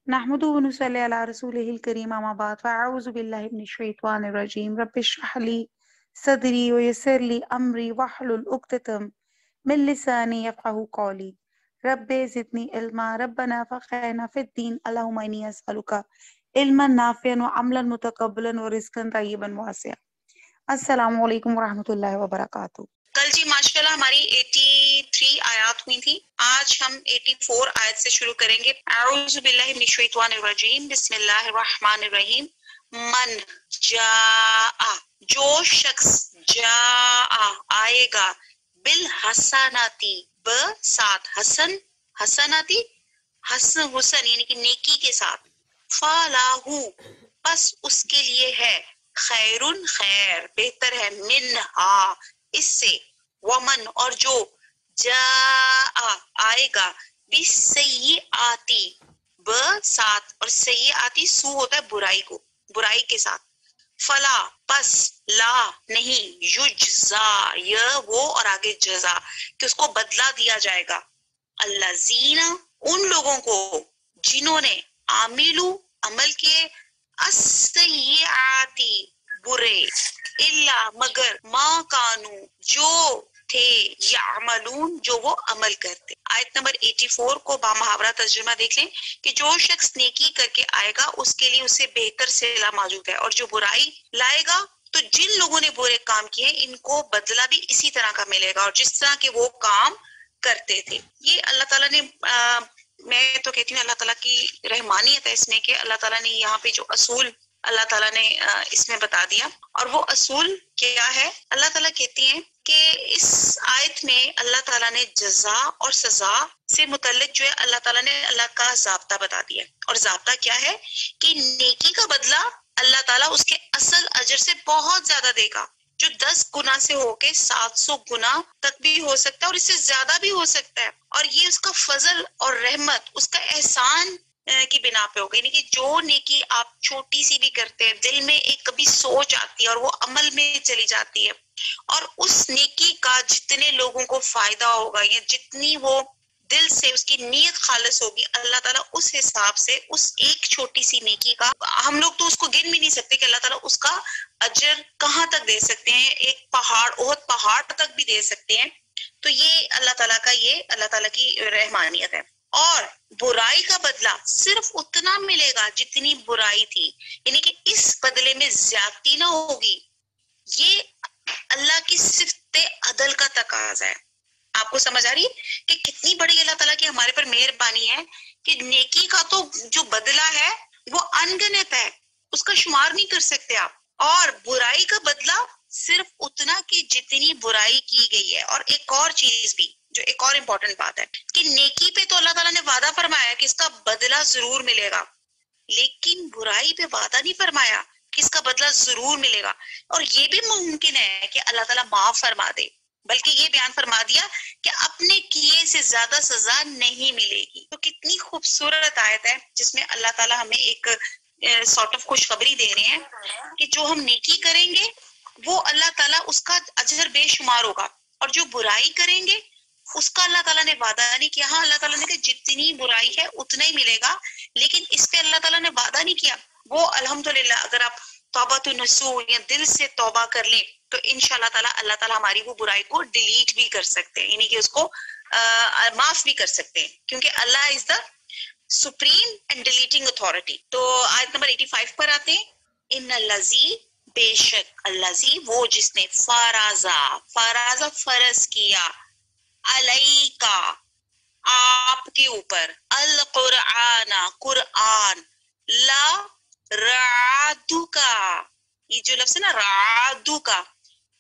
نحمده ونصلي على رسوله الكريم أما بعد فأعوذ بالله من الشيطان الرجيم رب اشرح لي صدري ويسر لي أمري واحلل عقدة من لساني يفقهوا قولي رب زدني علما ربنا فقهنا في الدين اللهم إني أسألك علما نافعا وعملا متقبلا ورزقا طيبا واسعا السلام علیکم ورحمۃ اللہ وبرکاتہ۔ کل جی ماشاءاللہ ہماری 83 آیات ہوئی تھی، آج ہم 84 آیت سے شروع کریں گے۔ اعوذ باللہ من الشیطان الرجیم، بسم اللہ الرحمن الرحیم۔ من جاء، جو شخص جاء آئے گا، بالحسناتی، ب ساتھ حسن، حسناتی حسن یعنی کہ نیکی کے ساتھ، فلاحو پس اس کے لیے ہے، خیرن خیر بہتر ہے، منہا اس سے، ومن اور جو جاء آئے گا، بالسیئاتی ب ساتھ، اور سیئاتی سو ہوتا ہے برائی کو، برائی کے ساتھ، فلا پس لا نہیں، یجزا یہ وہ اور آگے جزا کہ اس کو بدلہ دیا جائے گا، الذین ان لوگوں کو جنہوں نے عاملو عمل کیے، السیئاتی برے، الا مگر ما کانو جو تھے، یعملون جو وہ عمل کرتے۔ آیت نمبر 84 کو بامحاورہ ترجمہ دیکھ لیں کہ جو شخص نیکی کر کے آئے گا اس کے لیے اسے بہتر صلہ موجود ہے، اور جو برائی لائے گا تو جن لوگوں نے برے کام کیے ان کو بدلہ بھی اسی طرح کا ملے گا، اور جس طرح کے وہ کام کرتے تھے۔ یہ اللہ تعالیٰ نے میں تو کہتی ہوں اللہ تعالیٰ کی رحمانیت ہے اس میں کہ اللہ تعالیٰ نے یہاں پہ جو اصول اللہ تعالیٰ نے اس میں بتا دیا، اور وہ اصول کیا ہے؟ اللہ تعالیٰ کہتی ہیں کہ اس آیت میں اللہ تعالیٰ نے جزا اور سزا سے متعلق جو ہے اللہ تعالیٰ نے اللہ کا ضابطہ بتا دیا، اور ضابطہ کیا ہے کہ نیکی کا بدلہ اللہ تعالیٰ اس کے اصل اجر سے بہت زیادہ دے گا، جو 10 گنا سے ہو کے 700 گنا تک بھی ہو سکتا ہے، اور اس سے زیادہ بھی ہو سکتا ہے، اور یہ اس کا فضل اور رحمت، اس کا احسان کی بنا پہ ہوگا، یعنی کہ جو نیکی آپ چھوٹی سی بھی کرتے ہیں، دل میں ایک کبھی سوچ آتی ہے اور وہ عمل میں چلی جاتی ہے، اور اس نیکی کا جتنے لوگوں کو فائدہ ہوگا یا جتنی وہ دل سے اس کی نیت خالص ہوگی، اللہ تعالیٰ اس حساب سے اس ایک چھوٹی سی نیکی کا، ہم لوگ تو اس کو گن بھی نہیں سکتے کہ اللہ تعالیٰ اس کا اجر کہاں تک دے سکتے ہیں، ایک پہاڑ، احد پہاڑ تک بھی دے سکتے ہیں۔ تو یہ اللہ تعالیٰ کا، یہ اللہ تعالیٰ کی رحمانیت ہے۔ اور برائی کا بدلہ صرف اتنا ملے گا جتنی برائی تھی، یعنی کہ اس بدلے میں زیادتی نہ ہوگی، یہ اللہ کی صفت عدل کا تقاضا ہے۔ آپ کو سمجھ آ رہی ہے کہ کتنی بڑی اللہ تعالیٰ کی ہمارے پر مہربانی ہے کہ نیکی کا تو جو بدلہ ہے وہ انگنت ہے، اس کا شمار نہیں کر سکتے آپ، اور برائی کا بدلہ صرف اتنا کہ جتنی برائی کی گئی ہے۔ اور ایک اور چیز بھی جو ایک اور امپورٹنٹ بات ہے کہ نیکی پہ تو اللہ تعالیٰ نے وعدہ فرمایا کہ اس کا بدلہ ضرور ملے گا، لیکن برائی پہ وعدہ نہیں فرمایا کہ اس کا بدلہ ضرور ملے گا، اور یہ بھی ممکن ہے کہ اللہ تعالیٰ معاف فرما دے، بلکہ یہ بیان فرما دیا کہ اپنے کیے سے زیادہ سزا نہیں ملے گی۔ تو کتنی خوبصورت آیت ہے جس میں اللہ تعالیٰ ہمیں ایک سارٹ آف خوشخبری دے رہے ہیں کہ جو ہم نیکی کریں گے وہ اللہ تعالیٰ اس کا اجر بے شمار ہوگا، اور جو برائی کریں گے اس کا اللہ تعالیٰ نے وعدہ نہیں کیا، ہاں اللہ تعالیٰ نے کہ جتنی برائی ہے اتنا ہی ملے گا، لیکن اس پہ اللہ تعالیٰ نے وعدہ نہیں کیا۔ وہ الحمدللہ اگر آپ توبۃ النصوح یا دل سے توبہ کر لیں تو انشاءاللہ تعالیٰ اللہ تعالیٰ ہماری وہ برائی کو ڈیلیٹ بھی کر سکتے ہیں، یعنی کہ اس کو معاف بھی کر سکتے ہیں، کیونکہ اللہ از دا سپریم اینڈ ڈیلیٹنگ اتھارٹی۔ تو آیت نمبر 85 پر آتے ہیں، ان الذی بے شک، الذی وہ جس نے، فرض فرض کیا، علیکا آپ کے اوپر، القرآن قرآن، لا رعدو کا، یہ جو لفظ ہے نا رعدو کا،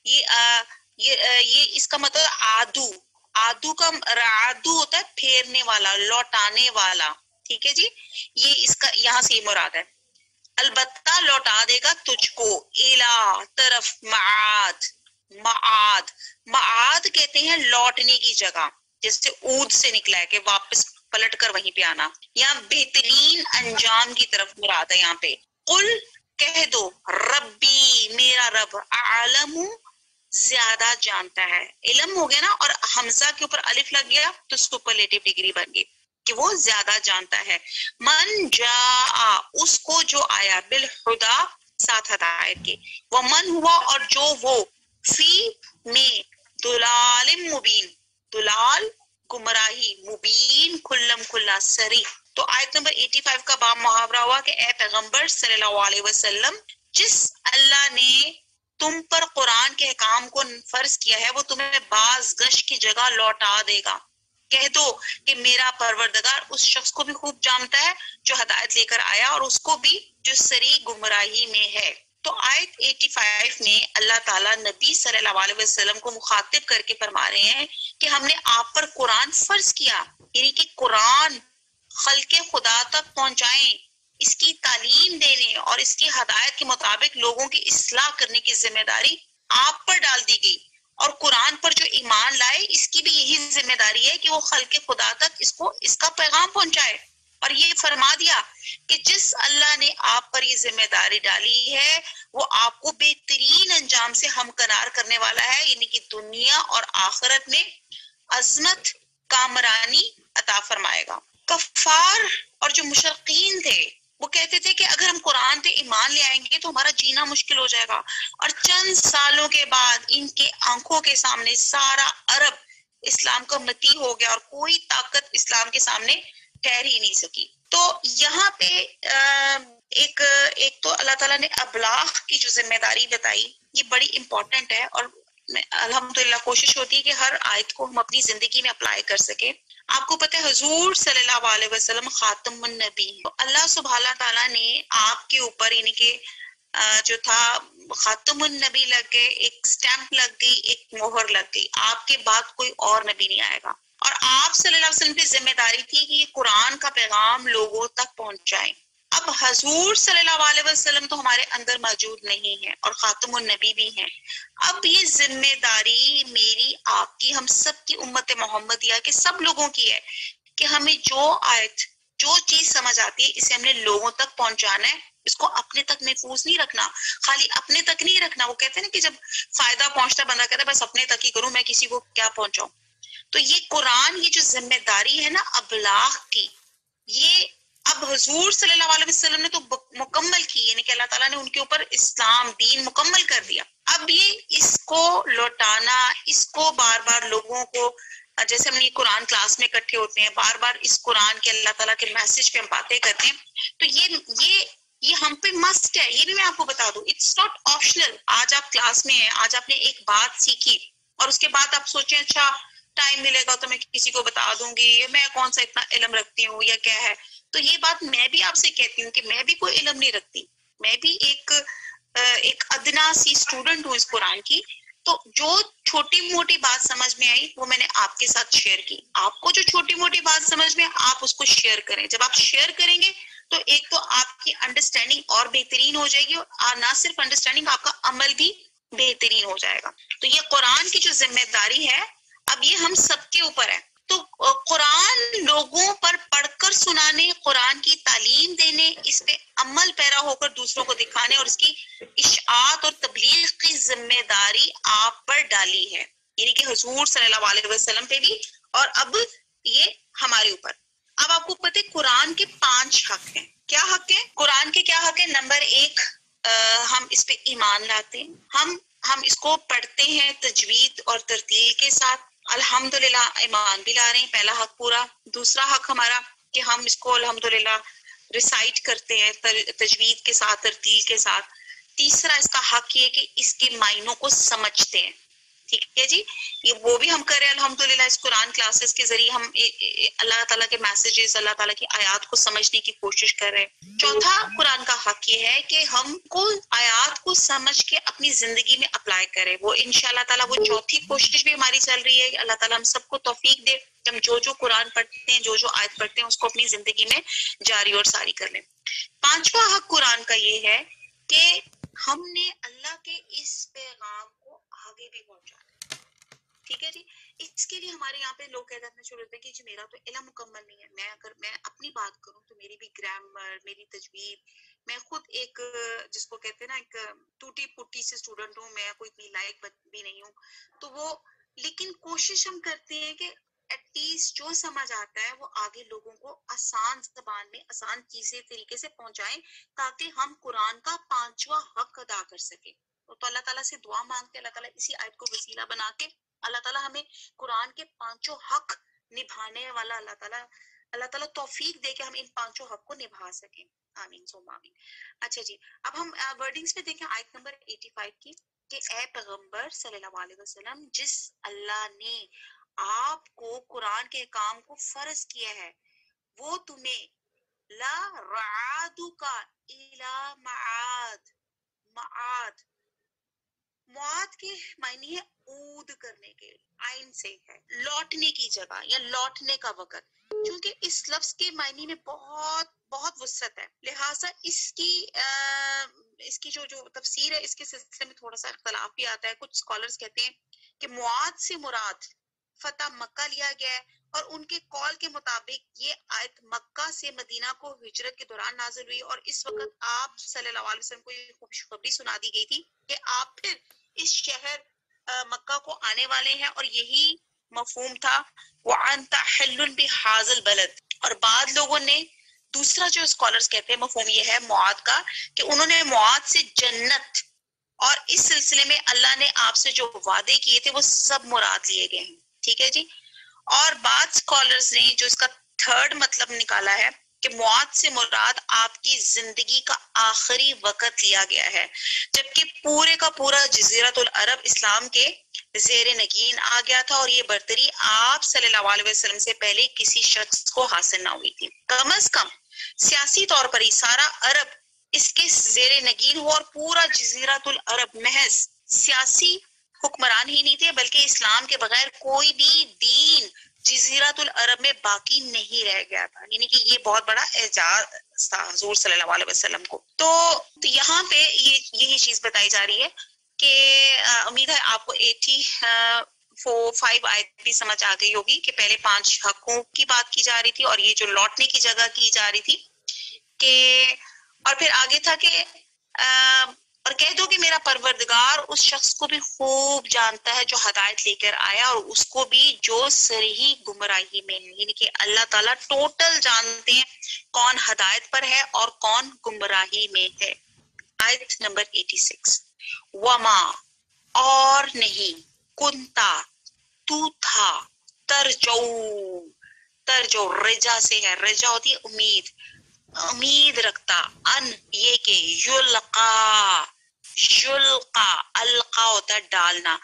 یہ اس کا مطلب آدو کا رعدو ہوتا ہے پھیرنے والا، لوٹانے والا، ٹھیک ہے جی، یہ اس کا یہاں سے یہ مراد ہے، البتہ لوٹا دے گا تجھ کو، الا طرف، معاد کہتے ہیں لوٹنے کی جگہ، جیسے عود سے نکلا ہے کہ واپس پلٹ کر وہیں پہ آنا، یا بہترین انجام کی طرف مراد ہے یہاں پہ۔ قل کہہ دو، ربی میرا رب، اعلم زیادہ جانتا ہے، علم ہو گیا نا، اور حمزہ کے اوپر الف لگ گیا تو سپرلیٹو ڈگری بن گئی، کہ وہ زیادہ جانتا ہے. من جاء اس کو جو آیا بالہدا ساتھ ہدایت کے، ومن ہوا اور جو وہ فی میں دلال مبین دلال گمراہی مبین کھلم کھلا سری. تو آیت نمبر 85 کا باب محاورہ ہوا کہ اے پیغمبر صلی اللہ علیہ وسلم جس اللہ نے تم پر قرآن کے احکام کو فرض کیا ہے وہ تمہیں باز گشت کی جگہ لوٹا دے گا. کہہ دو کہ میرا پروردگار اس شخص کو بھی خوب جانتا ہے جو ہدایت لے کر آیا اور اس کو بھی جو سری گمراہی میں ہے. تو آیت 85 میں اللہ تعالیٰ نبی صلی اللہ علیہ وسلم کو مخاطب کر کے فرما رہے ہیں کہ ہم نے آپ پر قرآن فرض کیا، یعنی کہ قرآن خلق خدا تک پہنچائیں، اس کی تعلیم دینے اور اس کی ہدایت کے مطابق لوگوں کی اصلاح کرنے کی ذمہ داری آپ پر ڈال دی گئی. اور قرآن پر جو ایمان لائے اس کی بھی یہی ذمہ داری ہے کہ وہ خلق خدا تک اس کا پیغام پہنچائے. اور یہ فرما دیا کہ جس اللہ نے آپ پر یہ ذمہ داری ڈالی ہے وہ آپ کو بہترین انجام سے ہمکنار کرنے والا ہے، یعنی کہ دنیا اور آخرت میں عظمت کامرانی عطا فرمائے گا. کفار اور جو مشرقین تھے وہ کہتے تھے کہ اگر ہم قرآن پہ ایمان لے آئیں گے تو ہمارا جینا مشکل ہو جائے گا، اور چند سالوں کے بعد ان کے آنکھوں کے سامنے سارا عرب اسلام کا متی ہو گیا اور کوئی طاقت اسلام کے سامنے ٹھہر ہی نہیں سکی. تو یہاں پہ ایک تو اللہ تعالیٰ نے ابلاغ کی جو ذمہ داری بتائی یہ بڑی امپورٹنٹ ہے، اور الحمدللہ کوشش ہوتی ہے کہ ہر آیت کو ہم اپنی زندگی میں اپلائی کر سکیں. آپ کو پتہ ہے حضور صلی اللہ علیہ وسلم خاتم النبی، اللہ سبحانہ تعالیٰ نے آپ کے اوپر یعنی کہ جو تھا خاتم النبی لگ گئے، ایک سٹیمپ لگ گئی، ایک مہر لگ گئی، آپ کے بعد کوئی اور نبی نہیں آئے گا. اور آپ صلی اللہ علیہ وسلم کی ذمہ داری تھی کہ یہ قرآن کا پیغام لوگوں تک پہنچائیں. اب حضور صلی اللہ علیہ وسلم تو ہمارے اندر موجود نہیں ہے اور خاتم النبی بھی ہیں. اب یہ ذمہ داری میری، آپ کی، ہم سب کی امت محمدیہ کے سب لوگوں کی ہے کہ ہمیں جو آیت جو چیز سمجھ آتی ہے اسے ہم نے لوگوں تک پہنچانا ہے. اس کو اپنے تک محفوظ نہیں رکھنا، خالی اپنے تک نہیں رکھنا. وہ کہتے ہیں نا کہ جب فائدہ پہنچتا بندہ کہتا ہے بس اپنے تک ہی کروں، میں کسی کو کیا پہنچاؤں. تو یہ قرآن یہ جو ذمہ داری ہے نا ابلاغ کی، یہ اب حضور صلی اللہ علیہ وسلم نے تو مکمل کی، یعنی کہ اللہ تعالیٰ نے ان کے اوپر اسلام دین مکمل کر دیا. اب یہ اس کو لوٹانا، اس کو بار بار لوگوں کو، جیسے ہم یہ قرآن کلاس میں اکٹھے ہوتے ہیں بار بار اس قرآن کے اللہ تعالیٰ کے میسج پہ ہم باتیں کرتے ہیں، تو یہ ہم پہ مسٹ ہے. یہ بھی میں آپ کو بتا دوں، اٹس ناٹ آپشنل. آج آپ کلاس میں ہیں، آج آپ نے ایک بات سیکھی اور اس کے بعد آپ سوچیں اچھا ٹائم ملے گا تو میں کسی کو بتا دوں گی، میں کون سا اتنا علم رکھتی ہوں یا کیا ہے. تو یہ بات میں بھی آپ سے کہتی ہوں کہ میں بھی کوئی علم نہیں رکھتی، میں بھی ایک ادنا سی اسٹوڈنٹ ہوں اس قرآن کی. تو جو چھوٹی موٹی بات سمجھ میں آئی وہ میں نے آپ کے ساتھ شیئر کی. آپ کو جو چھوٹی موٹی بات سمجھ میں آپ اس کو شیئر کریں. جب آپ شیئر کریں گے تو ایک تو آپ کی انڈرسٹینڈنگ اور بہترین ہو جائے گی، اور نہ صرف انڈرسٹینڈنگ، آپ کا عمل بھی بہترین ہو جائے گا. تو یہ قرآن کی جو ذمہ داری ہے اب یہ ہم سب کے اوپر ہے. تو قرآن لوگوں پر پڑھ کر سنانے، قرآن کی تعلیم دینے، اس پہ عمل پیرا ہو کر دوسروں کو دکھانے اور اس کی اشاعت اور تبلیغ کی ذمہ داری آپ پر ڈالی ہے، یعنی کہ حضور صلی اللہ علیہ وسلم پہ بھی، اور اب یہ ہمارے اوپر. اب آپ کو پتہ ہے قرآن کے 5 حق ہیں. کیا حق ہیں قرآن کے؟ کیا حق ہے؟ نمبر 1، ہم اس پہ ایمان لاتے ہیں، ہم اس کو پڑھتے ہیں تجوید اور ترتیل کے ساتھ، الحمدللہ ایمان بھی لا رہے ہیں، پہلا حق پورا. دوسرا حق ہمارا کہ ہم اس کو الحمدللہ ریسائٹ کرتے ہیں تجوید کے ساتھ، ترتیل کے ساتھ. تیسرا اس کا حق یہ کہ اس کے معنوں کو سمجھتے ہیں. ٹھیک ہے جی، یہ وہ بھی ہم کر رہے ہیں الحمدللہ. اس قرآن کلاسز کے ذریعے ہم اللہ تعالیٰ کے میسیجز، اللہ تعالیٰ کی آیات کو سمجھنے کی کوشش کر رہے ہیں. چوتھا قرآن کا حق یہ ہے کہ ہم کو آیات کو سمجھ کے اپنی زندگی میں اپلائی کریں. وہ انشاءاللہ تعالیٰ وہ چوتھی کوشش بھی ہماری چل رہی ہے. اللہ تعالیٰ ہم سب کو توفیق دے کہ ہم جو قرآن پڑھتے ہیں، جو آیت پڑھتے ہیں، اس کو اپنی زندگی میں جاری اور ساری کر لیں. 5واں حق قرآن کا یہ ہے کہ ہم نے اللہ کے اس پیغام کو آگے بھی پہنچانا. ٹھیک ہے جی. اس کے لیے ہمارے یہاں پہ لوگ کہہ دیتے ہیں شروع ہوتے ہیں کہ جی میرا تو علم مکمل نہیں ہے. اگر میں اپنی بات کروں تو میری بھی گرامر، میری تجوید، میں خود ایک جس کو کہتے ہیں نا ایک ٹوٹی پھوٹی سے اسٹوڈنٹ ہوں، میں کوئی اتنی لائق بھی نہیں ہوں. تو وہ لیکن کوشش ہم کرتے ہیں کہ ایٹ لیسٹ جو سمجھ آتا ہے وہ آگے لوگوں کو آسان زبان میں آسان چیزیں طریقے سے پہنچائیں تاکہ ہم قرآن کا 5واں حق ادا کر سکیں. تو اللہ تعالیٰ سے دعا مانگتے ہیں، اللہ تعالیٰ اسی آیت کو وسیلہ بنا کے اللہ تعالیٰ ہمیں قرآن کے 5 حق نبھانے والا اللہ تعالیٰ توفیق دے کہ ہم ان 5 حق کو نبھا سکیں. آمین ثم آمین. اچھا جی، اب ہم ورڈنگز پہ دیکھیں آیت نمبر 85 کی، کہ اے پیغمبر صلی اللہ علیہ وسلم، جس اللہ نے آپ کو قرآن کے کام کو فرض کیا ہے وہ تمہیں لا رعادک الا معاد معاد کے معنی ہے عود کرنے کے، آئین سے ہے لوٹنے کی جگہ یا لوٹنے کا وقت. کیونکہ اس لفظ کے معنی میں بہت بہت وسعت ہے، لہٰذا اس کی جو تفسیر ہے اس کے سلسلے میں تھوڑا سا اختلاف بھی آتا ہے. کچھ اسکالرز کہتے ہیں کہ معاد سے مراد فتح مکہ لیا گیا ہے، اور ان کے قول کے مطابق یہ آیت مکہ سے مدینہ کو ہجرت کے دوران نازل ہوئی، اور اس وقت آپ صلی اللہ علیہ وسلم کو یہ خوشخبری سنا دی گئی تھی کہ آپ پھر اس شہر مکہ کو آنے والے ہیں، اور یہی مفہوم تھا وَأَنْتَ حِلٌّ بِهَٰذَا الْبَلَدِ. اور بعد لوگوں نے دوسرا جو اسکالرز کہتے ہیں مفہوم یہ ہے معاد کا کہ انہوں نے معاد سے جنت، اور اس سلسلے میں اللہ نے آپ سے جو وعدے کیے تھے وہ سب مراد لیے گئے ہیں. ٹھیک ہے جی. اور بعض اسکالرز نے جو اس کا تھرڈ مطلب نکالا ہے کہ معاد سے مراد آپ کی زندگی کا آخری وقت لیا گیا ہے، جبکہ پورے کا پورا جزیرۃ العرب اسلام کے زیر نگین آ گیا تھا، اور یہ برتری آپ صلی اللہ علیہ وسلم سے پہلے کسی شخص کو حاصل نہ ہوئی تھی. کم از کم سیاسی طور پر ہی سارا عرب اس کے زیر نگین ہو، اور پورا جزیرۃ العرب محض سیاسی حکمران ہی نہیں تھے بلکہ اسلام کے بغیر کوئی بھی دین جزیرۃ العرب میں باقی نہیں رہ گیا تھا. یعنی کہ یہ بہت بڑا اعجاز تھا حضور صلی اللہ علیہ وسلم کو. تو یہاں پہ یہی چیز بتائی جا رہی ہے کہ امید ہے آپ کو 85 آیت بھی سمجھ آ گئی ہوگی کہ پہلے 5 حقوں کی بات کی جا رہی تھی، اور یہ جو لوٹنے کی جگہ کی جا رہی تھی کہ، اور پھر آگے تھا کہ اور کہہ دو کہ میرا پروردگار اس شخص کو بھی خوب جانتا ہے جو ہدایت لے کر آیا، اور اس کو بھی جو صریح گمراہی میں ہے. یعنی کہ اللہ تعالیٰ ٹوٹل جانتے ہیں کون ہدایت پر ہے اور کون گمراہی میں ہے. آیت نمبر 86. وما اور نہیں، کنتا تو تھا، ترجو رجا سے ہے، رجا ہوتی ہے امید رکھتا، ان یہ کہ یلقا القا ہوتا ہے ڈالنا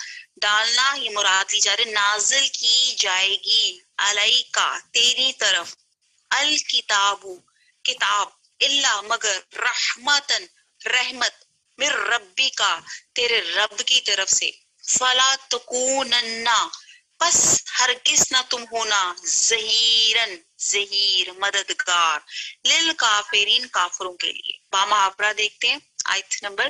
یہ مراد لی جا رہی نازل کی جائے گی علیکا تیری طرف الکتاب کتاب الا مگر رحمتن رحمت من ربی کا تیرے رب کی طرف سے فلا تکونن پس ہرگز نہ تم ہونا ظہیر مددگار للکافرین کافروں کے لیے. بامحاورہ دیکھتے ہیں آیت نمبر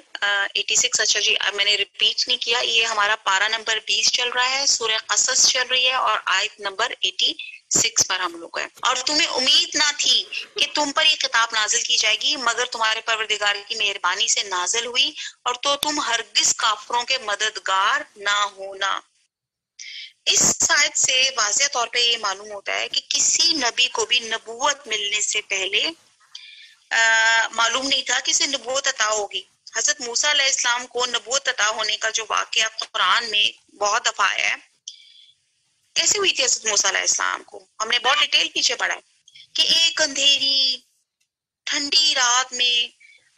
86. اچھا جی، اب میں نے ریپیٹ نہیں کیا، یہ ہمارا پارہ نمبر 20 چل رہا ہے، سورہ قصص چل رہی ہے، اور آیت نمبر 86 پر ہم لوگ ہیں. اور تمہیں امید نہ تھی کہ تم پر یہ کتاب نازل کی جائے گی مگر تمہارے پروردگار کی مہربانی سے نازل ہوئی، اور تو تم ہرگز کافروں کے مددگار نہ ہونا. اس آیت سے واضح طور پہ یہ معلوم ہوتا ہے کہ کسی نبی کو بھی نبوت ملنے سے پہلے معلوم نہیں تھا کہ اسے نبوت عطا ہوگی. حضرت موسیٰ علیہ السلام کو نبوت عطا ہونے کا جو واقعہ قرآن میں بہت دفعہ آیا ہے، کیسے ہوئی تھی حضرت موسیٰ علیہ السلام کو؟ ہم نے بہت ڈیٹیل پیچھے پڑھا ہے کہ ایک اندھیری ٹھنڈی رات میں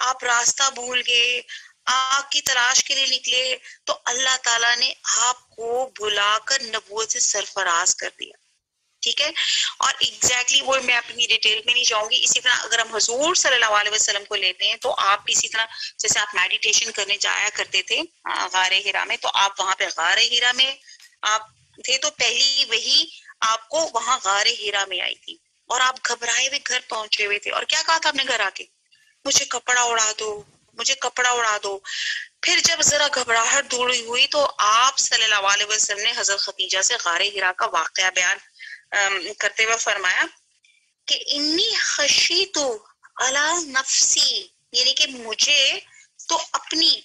آپ راستہ بھول گئے، آگ کی تلاش کے لیے نکلے، تو اللہ تعالیٰ نے آپ کو بلا کر نبوت سے سرفراز کر دیا. ٹھیک ہے، اور ایگزیکٹلی وہ میں اپنی ڈیٹیل میں نہیں جاؤں گی. اسی طرح اگر ہم حضور صلی اللہ علیہ وسلم کو لیتے ہیں تو آپ بھی اسی طرح جیسے آپ میڈیٹیشن کرنے جایا کرتے تھے غار ہرا میں، تو آپ وہاں پہ غار ہرا میں آپ تھے تو پہلی وہی آپ کو وہاں غار ہرا میں آئی تھی، اور آپ گھبرائے ہوئے گھر پہنچے ہوئے تھے، اور کیا کہا تھا آپ نے گھر آ کے؟ مجھے کپڑا اڑا دو، مجھے کپڑا اڑا دو. پھر جب ذرا گھبراہٹ دور ہوئی تو آپ صلی اللہ علیہ وسلم نے حضرت خدیجہ سے غار ہرا کا واقعہ بیان کرتے ہوئے فرمایا کہ انی خشیت علی نفسی، یعنی کہ مجھے تو اپنی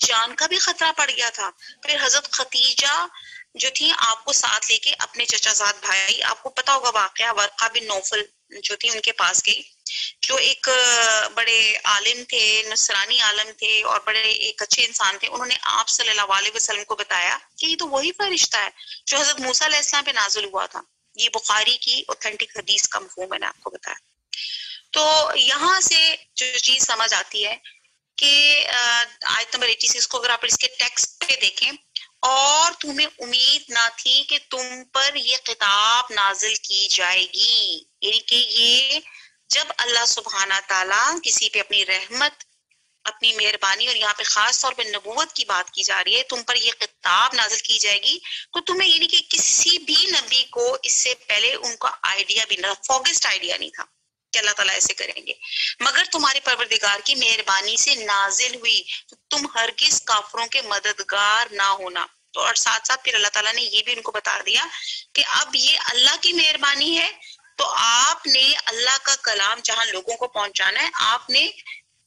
جان کا بھی خطرہ پڑ گیا تھا. پھر حضرت خدیجہ جو تھی آپ کو ساتھ لے کے اپنے چچا زاد بھائی، آپ کو پتا ہوگا واقعہ، ورقہ بن نوفل جو تھی ان کے پاس گئی، جو ایک بڑے عالم تھے، نصرانی عالم تھے اور بڑے ایک اچھے انسان تھے. انہوں نے آپ صلی اللہ علیہ وسلم کو بتایا کہ یہ تو وہی فرشتہ ہے جو حضرت موسیٰ علیہ السلام پہ نازل ہوا تھا. یہ بخاری کی اوتھینٹک حدیث کا مفہوم میں نے آپ کو بتایا. تو یہاں سے جو چیز سمجھ آتی ہے کہ آیت نمبر 86 کو اگر آپ اس کے ٹیکسٹ پہ دیکھیں، اور تمہیں امید نہ تھی کہ تم پر یہ کتاب نازل کی جائے گی، یعنی کہ یہ جب اللہ سبحانہ تعالیٰ کسی پہ اپنی رحمت، اپنی مہربانی، اور یہاں پہ خاص طور پہ نبوت کی بات کی جا رہی ہے، تم پر یہ کتاب نازل کی جائے گی، تو تمہیں یعنی کہ کسی بھی نبی کو اس سے پہلے ان کا آئیڈیا بھی نہ، فوگسٹ آئیڈیا نہیں تھا کہ اللہ تعالیٰ ایسے کریں گے، مگر تمہارے پروردگار کی مہربانی سے نازل ہوئی، تو تم ہرگز کافروں کے مددگار نہ ہونا. تو اور ساتھ ساتھ پھر اللہ تعالیٰ نے یہ بھی ان کو بتا دیا کہ اب یہ اللہ کی مہربانی ہے، تو آپ نے اللہ کا کلام جہاں لوگوں کو پہنچانا ہے، آپ نے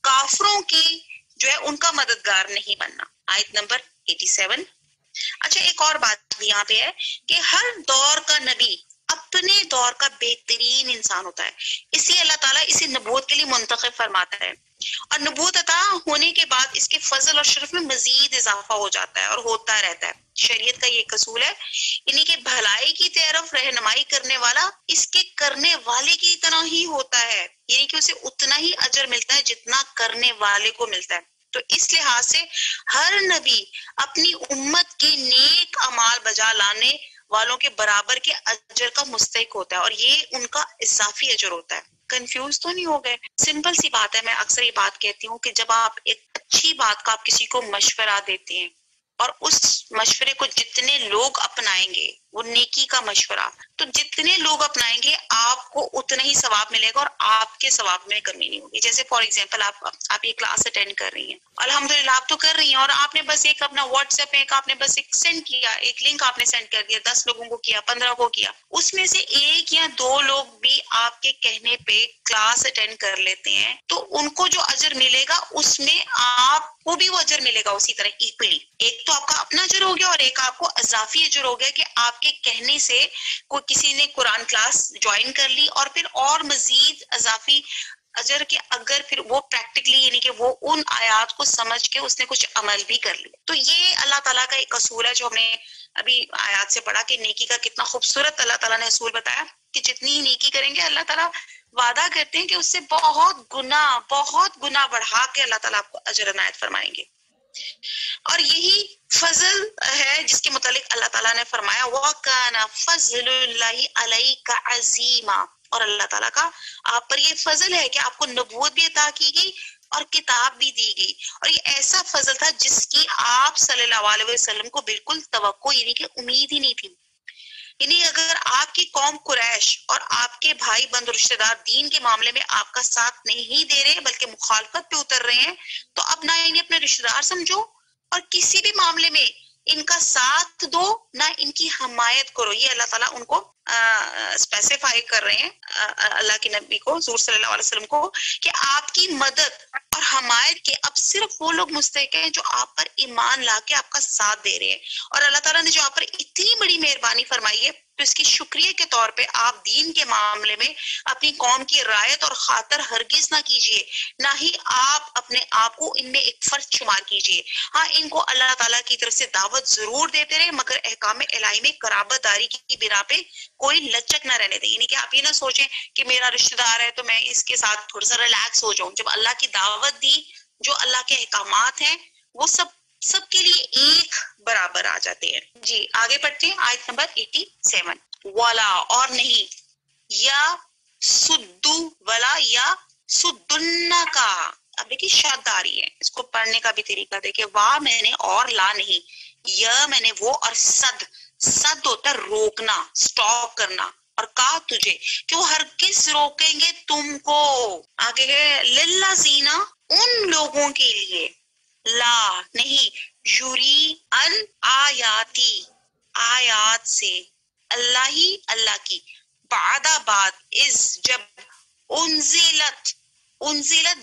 کافروں کی جو ہے ان کا مددگار نہیں بننا. آیت نمبر 87. اچھا، ایک اور بات بھی یہاں پہ ہے کہ ہر دور کا نبی اپنے دور کا بہترین انسان ہوتا ہے، اس لیے اللہ تعالیٰ اسے نبوت کے لیے منتخب فرماتا ہے، اور نبوت عطا ہونے کے بعد اس کے فضل اور شرف میں مزید اضافہ ہو جاتا ہے اور ہوتا رہتا ہے. شریعت کا یہ اصول ہے، یعنی کہ بھلائی کی طرف رہنمائی کرنے والا اس کے کرنے والے کی طرح ہی ہوتا ہے، یعنی کہ اسے اتنا ہی اجر ملتا ہے جتنا کرنے والے کو ملتا ہے. تو اس لحاظ سے ہر نبی اپنی امت کے نیک اعمال بجا لانے والوں کے برابر کے اجر کا مستحق ہوتا ہے، اور یہ ان کا اضافی اجر ہوتا ہے. کنفیوز تو نہیں ہو گئے؟ سمپل سی بات ہے. میں اکثر یہ بات کہتی ہوں کہ جب آپ ایک اچھی بات کا آپ کسی کو مشورہ دیتے ہیں، اور اس مشورے کو جتنے لوگ اپنائیں گے، وہ نیکی کا مشورہ، تو جتنے لوگ اپنائیں گے آپ کو اتنا ہی ثواب ملے گا، اور آپ کے ثواب میں کمی نہیں ہوگی. جیسے فار ایگزامپل آپ یہ کلاس اٹینڈ کر رہی ہیں، الحمدللہ آپ تو کر رہی ہیں، اور آپ نے بس ایک اپنا واٹس ایپ پہ آپ نے بس ایک سینڈ کیا، ایک لنک آپ نے سینڈ کر دیا، 10 لوگوں کو کیا، 15 کو کیا، اس میں سے ایک یا 2 لوگ بھی آپ کے کہنے پہ کلاس اٹینڈ کر لیتے ہیں، تو ان کو جو اجر ملے گا اس میں آپ کو بھی وہ اجر ملے گا اسی طرح ایکولی. ایک تو آپ کا اپنا اجر ہو گیا، اور ایک آپ کو اضافی اجر ہو گیا کہ آپ کے کہنے سے کوئی کسی نے قرآن کلاس جوائن کر لی، اور پھر اور مزید اضافی اجر کے اگر پھر وہ پریکٹیکلی یعنی کہ وہ ان آیات کو سمجھ کے اس نے کچھ عمل بھی کر لیا. تو یہ اللہ تعالیٰ کا ایک اصول ہے جو ہم نے ابھی آیات سے پڑھا کہ نیکی کا کتنا خوبصورت اللہ تعالیٰ نے اصول بتایا کہ جتنی نیکی کریں گے اللہ تعالیٰ وعدہ کرتے ہیں کہ اس سے بہت گنا بڑھا کے اللہ تعالیٰ آپ کو اجر عنایت فرمائیں گے. اور یہی فضل ہے جس کے متعلق اللہ تعالیٰ نے فرمایا وَكَانَ فَضْلُ اللَّهِ عَلَيْكَ عَظِيمًا، اور اللہ تعالیٰ کا آپ پر یہ فضل ہے کہ آپ کو نبوت بھی عطا کی گئی اور کتاب بھی دی گئی، اور یہ ایسا فضل تھا جس کی آپ صلی اللہ علیہ وسلم کو بالکل توقع یعنی کہ امید ہی نہیں تھی. یعنی اگر آپ کی قوم قریش اور آپ کے بھائی بند رشتہ دار دین کے معاملے میں آپ کا ساتھ نہیں دے رہے بلکہ مخالفت پہ اتر رہے ہیں، تو اب نہ انہیں اپنے رشتہ دار سمجھو اور کسی بھی معاملے میں ان کا ساتھ دو، نہ ان کی حمایت کرو. یہ اللہ تعالیٰ ان کو اسپیسیفائی کر رہے ہیں اللہ کے نبی کو، حضور صلی اللہ علیہ وسلم کو، کہ آپ کی مدد اور حمایت کے اب صرف وہ لوگ مستحق ہیں جو آپ پر ایمان لا کے آپ کا ساتھ دے رہے ہیں. اور اللہ تعالیٰ نے جو آپ پر اتنی بڑی مہربانی فرمائی ہے، تو اس کی شکریہ کے طور پہ آپ دین کے معاملے میں اپنی قوم کی رعایت اور خاطر ہرگز نہ کیجیے، نہ ہی آپ اپنے آپ کو ان میں ایک فرد شمار کیجیے. ہاں، ان کو اللہ تعالیٰ کی طرف سے دعوت ضرور دیتے رہے، مگر احکام الہی میں قرابت داری کی بنا پہ کوئی لچک نہ رہنے دیں. یعنی کہ آپ یہ نہ سوچیں کہ میرا رشتہ دار ہے تو میں اس کے ساتھ تھوڑا سا ریلیکس ہو جاؤں. جب اللہ کی دعوت دی، جو اللہ کے احکامات ہیں وہ سب کے لیے ایک برابر آ جاتے ہیں. جی آگے پڑھتے ہیں آیت نمبر 87. والا، اور نہیں، یا سدو، ولا یا سدن کا، اب دیکھیے شد آ رہی ہے، اس کو پڑھنے کا بھی طریقہ دیکھیں. واہ میں نے اور لا نہیں، یا میں نے وہ، اور صد ہوتا ہے روکنا، سٹاپ کرنا، اور کہا تجھے کہ وہ ہرگز روکیں گے تم کو. آگے ہے للذینا، ان لوگوں کے لیے، لا نہیں، یوری ان آیاتی، آیات سے، اللہ ہی اللہ کی، بعد از جب، انزلت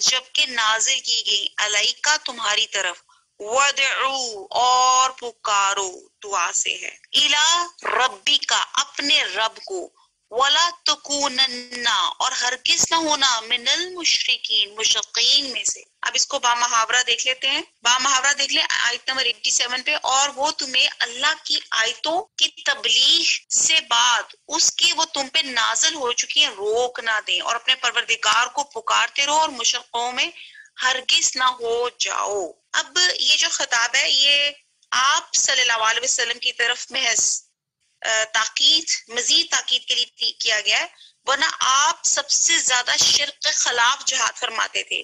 جب کہ نازل کی گئی، علیکا تمہاری طرف، وَدْعُوا اور پکارو دعا سے ہے، اِلَى رَبِّکَ اپنے رب کو، وَلَا تَکُونَنَّ اور ہرگز نہ ہونا، من المشرکین مشرکین میں سے۔ اب اس کو با محاورہ دیکھ لیتے ہیں، با محاورہ دیکھ لیں آیت نمبر 87 پہ، اور وہ تمہیں اللہ کی آیتوں کی تبلیغ سے بعد اس کی وہ تم پہ نازل ہو چکی ہیں روک نہ دیں، اور اپنے پروردگار کو پکارتے رہو اور مشرکوں میں ہرگز نہ ہو جاؤ۔ اب یہ جو خطاب ہے یہ آپ صلی اللہ علیہ وسلم کی طرف محض تاکید، مزید تاکید کے لیے کیا گیا ہے، ورنہ آپ سب سے زیادہ شرک کے خلاف جہاد فرماتے تھے۔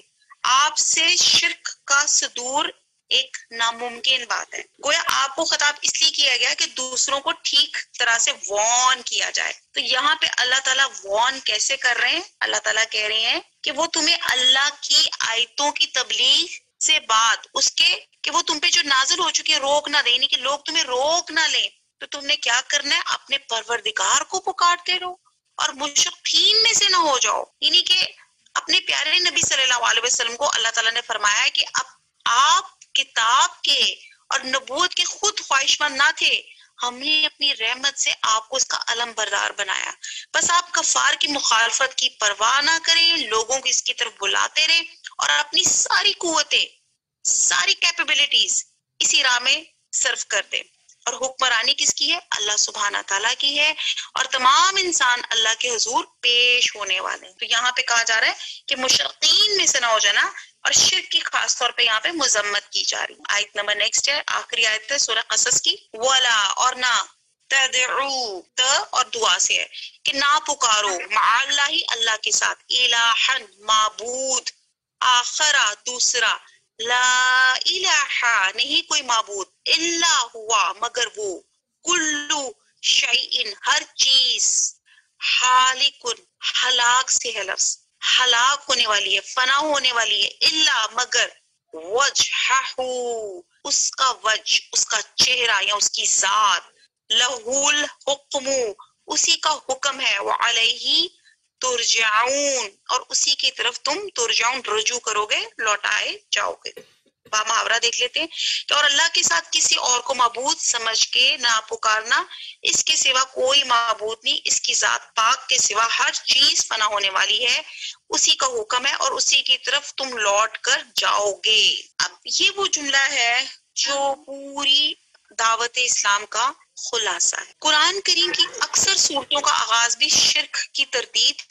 آپ سے شرک کا صدور ایک ناممکن بات ہے۔ گویا آپ کو خطاب اس لیے کیا گیا کہ دوسروں کو ٹھیک طرح سے وارن کیا جائے۔ تو یہاں پہ اللہ تعالیٰ وارن کیسے کر رہے ہیں؟ اللہ تعالیٰ کہہ رہے ہیں کہ وہ تمہیں اللہ کی آیتوں کی تبلیغ سے بعد اس کے کہ وہ تم پہ جو نازل ہو چکی ہے روک نہ دیں، یعنی کہ لوگ تمہیں روک نہ لیں، تو تم نے کیا کرنا ہے؟ اپنے پروردگار کو پکارتے رہو اور مشرکین میں سے نہ ہو جاؤ۔ یعنی کہ اپنے پیارے نبی صلی اللہ علیہ وسلم کو اللہ تعالیٰ نے فرمایا ہے کہ اب آپ کتاب کے اور نبوت کے خود خواہش مند نہ تھے، ہم نے اپنی رحمت سے آپ کو اس کا علم بردار بنایا، بس آپ کفار کی مخالفت کی پرواہ نہ کریں، لوگوں کو اس کی طرف بلاتے رہیں اور اپنی ساری قوتیں، ساری کیپیبلٹیز اسی راہ میں صرف کر دیں۔ اور حکمرانی کس کی ہے؟ اللہ سبحانہ تعالیٰ کی ہے، اور تمام انسان اللہ کے حضور پیش ہونے والے ہیں۔ تو یہاں پہ کہا جا رہا ہے کہ مشرکین میں سے نہ ہو جانا، اور شرک کی خاص طور پہ یہاں پہ مذمت کی جا رہی۔ آیت نمبر نیکسٹ ہے، آخری آیت ہے سورہ قصص کی، وَلَا اور نہ، تدعو اور دعا سے ہے کہ نہ پکارو، مع اللہ اللہ کے ساتھ، الہن معبود، آخرا دوسرا، لا الہ نہیں کوئی معبود، الا ہوا مگر وہ، کلو شیئن ہر چیز، حالکن ہلاک سے ہے لفظ، ہلاک ہونے والی ہے، فنا ہونے والی ہے، الا مگر وجہہ اس کا وجہ، اس کا چہرہ یا اس کی ذات، لہول حکم اسی کا حکم ہے، وعلیہ ترجعون اور اسی کی طرف تم ترجعون رجوع کرو گے، لوٹائے جاؤ گے۔ با محاورہ دیکھ لیتے ہیں کہ اور اللہ کے ساتھ کسی اور کو معبود سمجھ کے نہ پکارنا، اس کے سوا کوئی معبود نہیں، اس کی ذات پاک کے سوا ہر چیز فنا ہونے والی ہے، اسی کا حکم ہے اور اسی کی طرف تم لوٹ کر جاؤ گے۔ اب یہ وہ جملہ ہے جو پوری دعوت اسلام کا خلاصہ ہے۔ قرآن کریم کی اکثر صورتوں کا آغاز بھی شرک کی تردید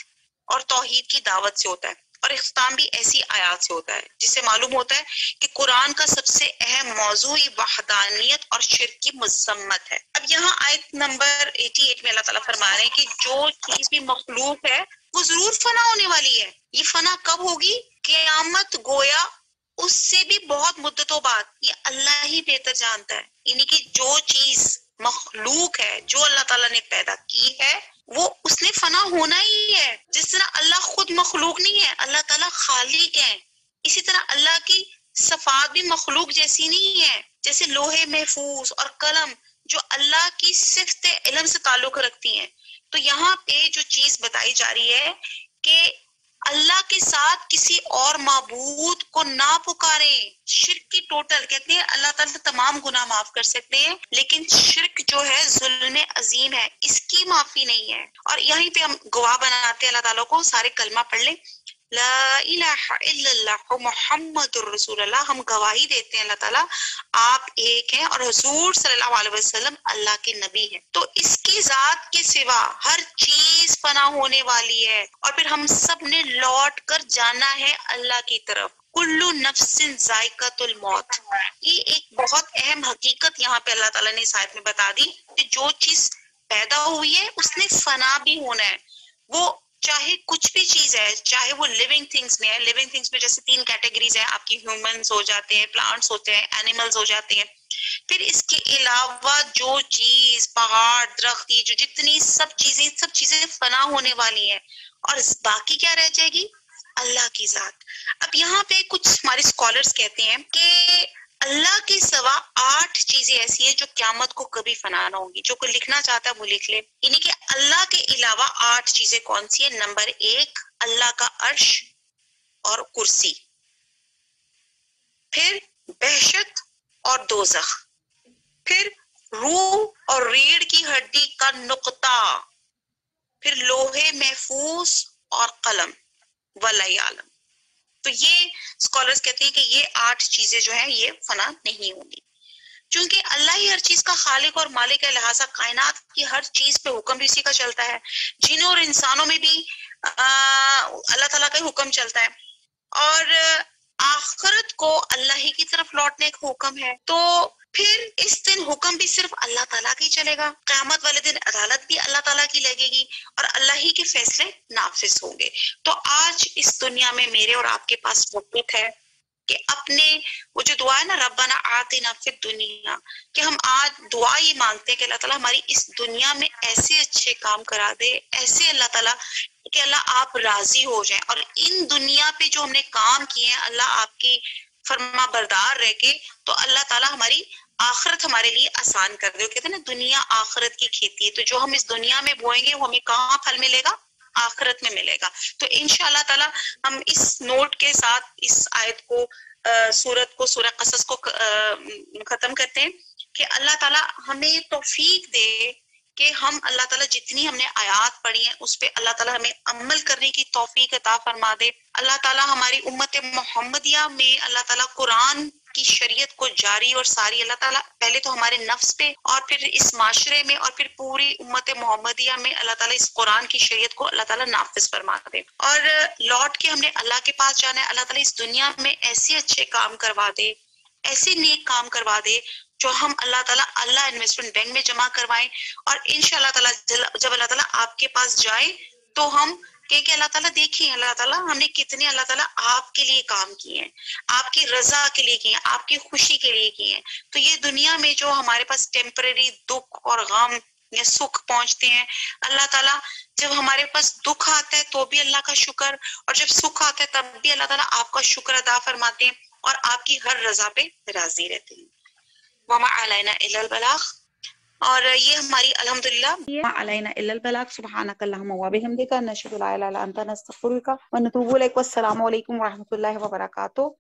اور توحید کی دعوت سے ہوتا ہے، اور اختتام بھی ایسی آیات سے ہوتا ہے، جس سے معلوم ہوتا ہے کہ قرآن کا سب سے اہم موضوع وحدانیت اور شرک کی مذمت ہے۔ اب یہاں آیت نمبر 88 میں اللہ تعالیٰ فرما رہے ہیں کہ جو چیز بھی مخلوق ہے وہ ضرور فنا ہونے والی ہے۔ یہ فنا کب ہوگی؟ قیامت گویا اس سے بھی بہت مدتوں بعد، یہ اللہ ہی بہتر جانتا ہے۔ یعنی کہ جو چیز مخلوق ہے، جو اللہ تعالیٰ نے پیدا کی ہے، وہ اس نے فنا ہونا ہی ہے۔ جس طرح اللہ خود مخلوق نہیں ہے، اللہ تعالیٰ خالق ہے، اسی طرح اللہ کی صفات بھی مخلوق جیسی نہیں ہے، جیسے لوح محفوظ اور قلم جو اللہ کی صفت علم سے تعلق رکھتی ہیں۔ تو یہاں پہ جو چیز بتائی جا رہی ہے کہ اللہ کے ساتھ کسی اور معبود کو نہ پکاریں۔ شرک کی ٹوٹل کہتے ہیں اللہ تعالیٰ تمام گناہ معاف کر سکتے ہیں، لیکن شرک جو ہے ظلم عظیم ہے، اس کی معافی نہیں ہے۔ اور یہیں پہ ہم گواہ بناتے ہیں اللہ تعالیٰ کو، سارے کلمہ پڑھ لیں، لا الہ الا اللہ محمد الرسول اللہ، ہم گواہی دیتے ہیں اللہ تعالیٰ آپ ایک ہیں اور حضور صلی اللہ علیہ وسلم اللہ کے نبی ہیں۔ تو اس کی ذات کے سوا ہر چیز فنا ہونے والی ہے، اور پھر ہم سب نے لوٹ کر جانا ہے اللہ کی طرف۔ کلو نفس ذائقۃ الموت، یہ ایک بہت اہم حقیقت یہاں پہ اللہ تعالیٰ نے اس آیت میں بتا دی کہ جو چیز پیدا ہوئی ہے اس نے فنا بھی ہونا ہے، وہ چاہے کچھ بھی چیز ہے، چاہے وہ لیونگ تھنگس میں ہے۔ لیونگ تھنگس میں جیسے 3 کیٹیگریز ہیں، آپ کی ہیومنز ہو جاتے ہیں، پلانٹس ہوتے ہیں، اینیملز ہو جاتے ہیں۔ پھر اس کے علاوہ جو چیز، پہاڑ، درخت، یہ جو جتنی سب چیزیں فنا ہونے والی ہیں، اور باقی کیا رہ جائے گی؟ اللہ کی ذات۔ اب یہاں پہ کچھ ہمارے اسکالرز کہتے ہیں کہ اللہ کے سوا 8 چیزیں ایسی ہیں جو قیامت کو کبھی فنا نہ ہوں گی۔ جو کوئی لکھنا چاہتا ہے وہ لکھ لے، یعنی کہ اللہ کے علاوہ 8 چیزیں کون سی ہیں؟ نمبر 1 اللہ کا عرش اور کرسی، پھر بہشت اور دوزخ، پھر روح اور ریڑھ کی ہڈی کا نقطہ، پھر لوہے محفوظ اور قلم ولا عالم. تو یہ اسکالرز کہتے ہیں کہ یہ 8 چیزیں جو ہیں یہ فنا نہیں ہوں گی. چونکہ اللہ ہی ہر چیز کا خالق اور مالک ہے، لہٰذا کائنات کی ہر چیز پہ حکم بھی اسی کا چلتا ہے. جنوں اور انسانوں میں بھی اللہ تعالیٰ کا حکم چلتا ہے، اور آخرت کو اللہ ہی کی طرف لوٹنے کا حکم ہے. تو پھر اس دن حکم بھی صرف اللہ تعالیٰ کا ہی چلے گا. قیامت والے دن عدالت بھی اللہ تعالیٰ کی لگے گی اور اللہ ہی کے فیصلے نافذ ہوں گے. تو آج اس دنیا میں میرے اور آپ کے پاس وقت ہے کہ اپنے وہ جو دعا ہے نا ربنا آتنا فی الدنیا، کہ ہم آج دعا یہ مانگتے ہیں کہ اللہ تعالیٰ ہماری اس دنیا میں ایسے اچھے کام کرا دے، ایسے اللہ تعالیٰ کہ اللہ آپ راضی ہو جائیں، اور ان دنیا پہ جو ہم نے کام کیے ہیں اللہ آپ کی فرما بردار رہ کے تو اللہ تعالیٰ ہماری آخرت ہمارے لیے آسان کر دے. وہ کہتے ہیں نا دنیا آخرت کی کھیتی ہے، تو جو ہم اس دنیا میں بوئیں گے وہ ہمیں کہاں پھل ملے گا؟ آخرت میں ملے گا. تو انشاءاللہ تعالیٰ ہم اس نوٹ کے ساتھ اس آیت کو سورہ قصص کو ختم کرتے ہیں کہ اللہ تعالیٰ ہمیں توفیق دے کہ ہم اللہ تعالیٰ جتنی ہم نے آیات پڑھی ہیں اس پہ اللہ تعالیٰ ہمیں عمل کرنے کی توفیق عطا فرما دے. اللہ تعالیٰ ہماری امت محمدیہ میں اللہ تعالیٰ قرآن کی شریعت کو جاری اور ساری اللہ تعالیٰ پہلے تو ہمارے نفس پہ اور پھر اس معاشرے میں اور پھر پوری امت محمدیہ میں اللہ تعالیٰ اس قرآن کی شریعت کو اللہ تعالیٰ نافذ فرما دے. اور لوٹ کے ہم نے اللہ کے پاس جانا ہے. اللہ تعالیٰ اس دنیا میں ایسے اچھے کام کروا دے، ایسے نیک کام کروا دے جو ہم اللہ تعالیٰ انویسٹمنٹ بینک میں جمع کروائیں، اور انشاءاللہ تعالیٰ جب اللہ تعالیٰ آپ کے پاس جائے تو ہم کہ اللہ تعالیٰ دیکھیں اللہ تعالیٰ ہم نے کتنے اللہ تعالیٰ آپ کے لیے کام کیے ہیں، آپ کی رضا کے لیے کیے ہیں، آپ کی خوشی کے لیے کیے ہیں. تو یہ دنیا میں جو ہمارے پاس ٹیمپرری دکھ اور غم یا سکھ پہنچتے ہیں، اللہ تعالیٰ جب ہمارے پاس دکھ آتا ہے تو بھی اللہ کا شکر، اور جب سکھ آتا ہے تب بھی اللہ تعالیٰ آپ کا شکر ادا فرماتے ہیں اور آپ کی ہر رضا پہ راضی رہتے ہیں. وما علینا الا البلاغ. اور یہ ہماری الحمدللہ وما علینا الا البلاغ. سبحانک اللہم و بحمدک نشہد لا الہ الا انت نستغفرک و نتوب الیک. والسلام علیکم ورحمۃ اللہ وبرکاتہ.